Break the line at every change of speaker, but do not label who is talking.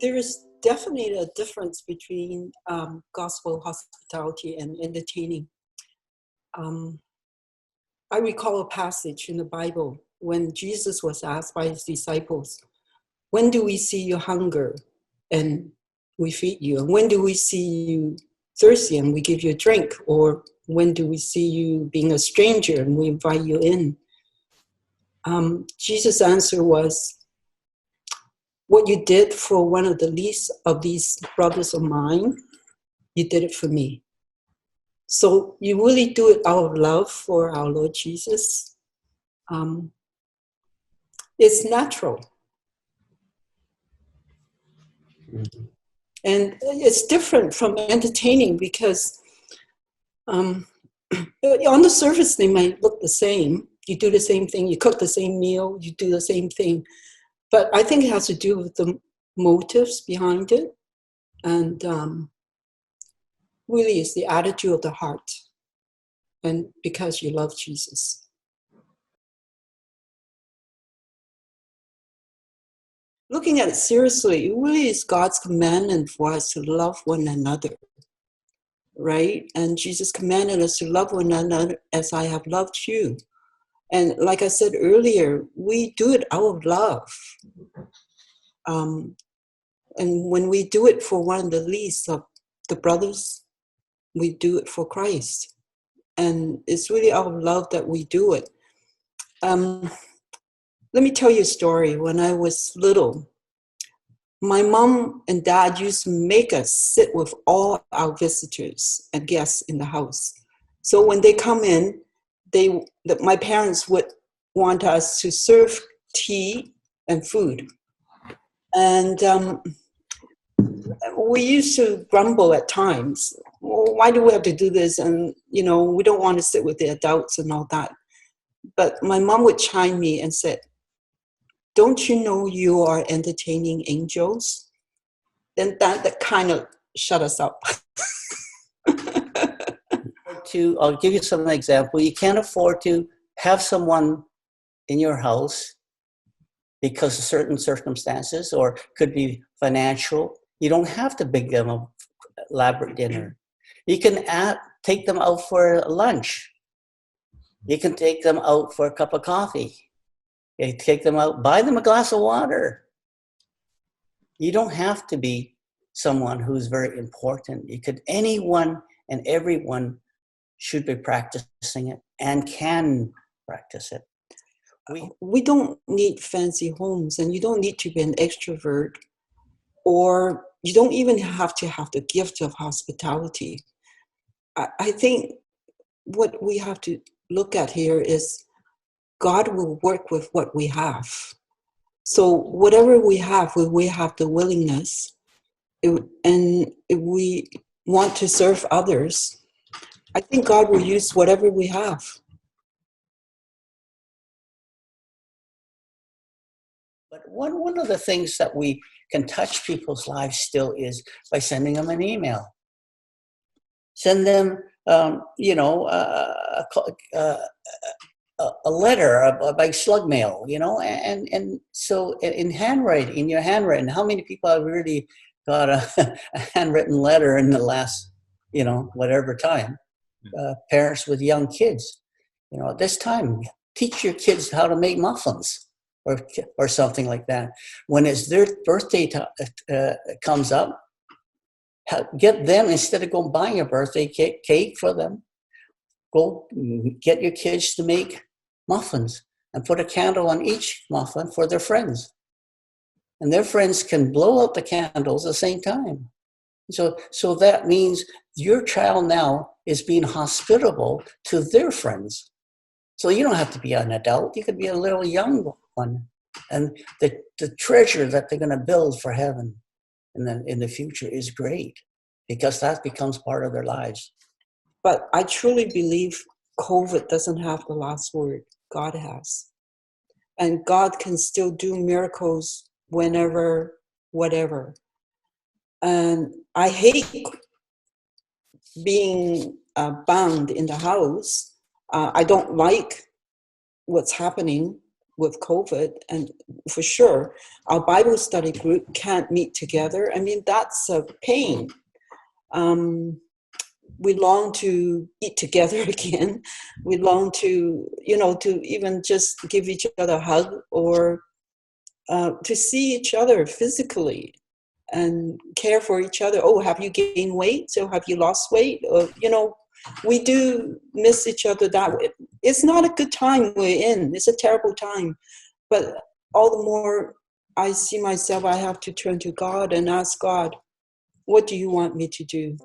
There is definitely a difference between gospel hospitality and entertaining. I recall a passage in the Bible when Jesus was asked by his disciples, when do we see you hunger and we feed you? And when do we see you thirsty and we give you a drink? Or when do we see you being a stranger and we invite you in? Jesus' answer was, what you did for one of the least of these brothers of mine, you did it for me. So you really do it out of love for our Lord Jesus. It's natural. And it's different from entertaining because on the surface, they might look the same. You do the same thing, you cook the same meal, you do the same thing. But I think it has to do with the motives behind it. And really it's the attitude of the heart. And because you love Jesus. Looking at it seriously, it really is God's commandment for us to love one another, right? And Jesus commanded us to love one another as I have loved you. And like I said earlier, we do it out of love. And when we do it for one of the least of the brothers, we do it for Christ. And it's really out of love that we do it. Let me tell you a story. When I was little, my mom and dad used to make us sit with all our visitors and guests in the house. So when they come in, my parents would want us to serve tea and food. And we used to grumble at times. Well, why do we have to do this? And, we don't want to sit with the adults and all that. But my mom would chime me and said, don't you know you are entertaining angels? Then that kind of shut us up.
I'll give you some example. You can't afford to have someone in your house because of certain circumstances, or could be financial. You don't have to bring them a elaborate dinner. You can take them out for lunch. You can take them out for a cup of coffee. You take them out, buy them a glass of water. You don't have to be someone who's very important. Anyone and everyone should be practicing it and can practice it.
We don't need fancy homes, and you don't need to be an extrovert, or you don't even have to have the gift of hospitality. I think what we have to look at here is God will work with what we have. So whatever we have the willingness, and if we want to serve others, I think God will use whatever we have.
But one of the things that we can touch people's lives still is by sending them an email. Send them, a letter by slug mail, and so in your handwriting, how many people have really got a handwritten letter in the last, whatever time? Parents with young kids, at this time, teach your kids how to make muffins or something like that. When it's their birthday comes up, get them, instead of going buying a birthday cake for them, go get your kids to make muffins and put a candle on each muffin for their friends. And their friends can blow out the candles at the same time. So that means your child now is being hospitable to their friends. So you don't have to be an adult. You could be a little young one. And the treasure that they're going to build for heaven and then in the future is great, because that becomes part of their lives.
But I truly believe COVID doesn't have the last word. God has. And God can still do miracles whenever, whatever. And I hate being bound in the house. I don't like what's happening. with COVID, and for sure, our Bible study group can't meet together. I mean, that's a pain. We long to eat together again. We long to, to even just give each other a hug, or to see each other physically and care for each other. Oh, have you gained weight? So have you lost weight? Or, we do miss each other that way. It's not a good time we're in. It's a terrible time. But all the more I see myself, I have to turn to God and ask God, what do you want me to do?